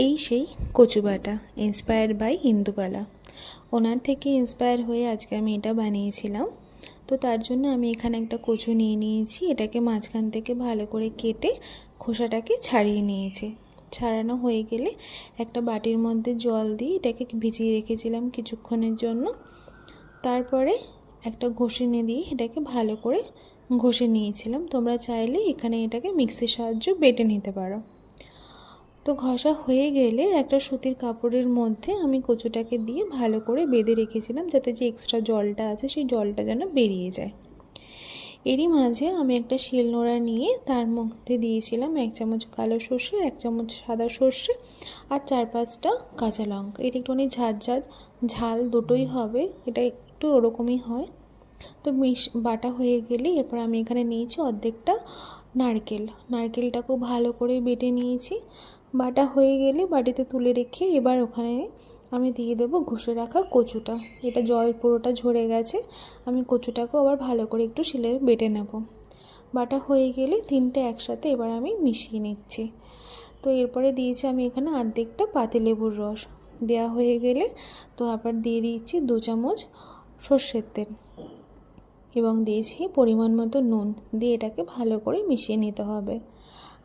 এই সেই কচু বাটা ইন্সপায়ার্ড বাই ইন্দুবালা। ওনার থেকে ইন্সপায়ার হয়ে আজকে আমি এটা বানিয়েছিলাম। তো তার জন্য আমি এখানে একটা কচু নিয়ে নিয়েছি। এটাকে মাঝখান থেকে ভালো করে কেটে খোসাটাকে ছাড়িয়ে নিয়েছি। ছাড়ানো হয়ে গেলে একটা বাটির মধ্যে জল দিয়ে এটাকে ভিজিয়ে রেখেছিলাম কিছুক্ষণের জন্য। তারপরে একটা ঘষিনি দিয়ে এটাকে ভালো করে ঘষে নিয়েছিলাম। তোমরা চাইলে এখানে এটাকে মিক্সির সাহায্যে বেটে নিতে পারো। তো ঘষা হয়ে গেলে একটা সুতির কাপড়ের মধ্যে আমি কচুটাকে দিয়ে ভালো করে বেঁধে রেখেছিলাম, যাতে যে এক্সট্রা জলটা আছে সেই জলটা যেন বেরিয়ে যায়। এরই মাঝে আমি একটা শিলনোড়া নিয়ে তার মধ্যে দিয়েছিলাম 1 চামচ কালো সর্ষে, 1 চামচ সাদা সর্ষে আর 4-5টা কাঁচা লঙ্কা। এটা একটুখানি ঝাল দুটোই হবে, এটা একটু ওরকমই হয়। তো বাটা হয়ে গেলে এরপর আমি এখানে নিয়েছি অর্ধেকটা নারকেলটাকেও ভালো করে বেটে নিয়েছি। বাটা হয়ে গেলে বাটিতে তুলে রেখে এবার ওখানে আমি দিয়ে দেবো ঘষে রাখা কচুটা। এটা জল পুরোটা ঝরে গেছে। আমি কচুটাকেও আবার ভালো করে একটু শিলে বেটে নেব। বাটা হয়ে গেলে তিনটে একসাথে এবার আমি মিশিয়ে নিচ্ছি। তো এরপরে দিয়েছি আমি এখানে অর্ধেকটা পাতিলেবুর রস। দেওয়া হয়ে গেলে তো আবার দিয়ে দিচ্ছি 2 চামচ সর্ষের তেল এবং দিয়েছি পরিমাণ মতো নুন। দিয়ে এটাকে ভালো করে মিশিয়ে নিতে হবে।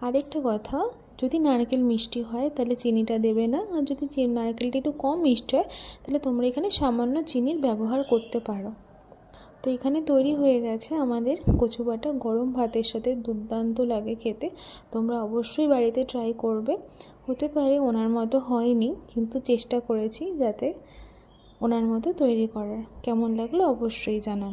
আরেকটা কথা, যদি নারকেল মিষ্টি হয় তাহলে চিনিটা দেবে না, আর যদি নারকেলটা একটু কম মিষ্টি হয় তাহলে তোমরা এখানে সামান্য চিনির ব্যবহার করতে পারো। তো এখানে তৈরি হয়ে গেছে আমাদের কচু বাটা। গরম ভাতের সাথে দুর্দান্ত লাগে খেতে। তোমরা অবশ্যই বাড়িতে ট্রাই করবে। হতে পারে ওনার মতো হয়নি, কিন্তু চেষ্টা করেছি যাতে ওনার মতো তৈরি করার। কেমন লাগলো অবশ্যই জানাবে।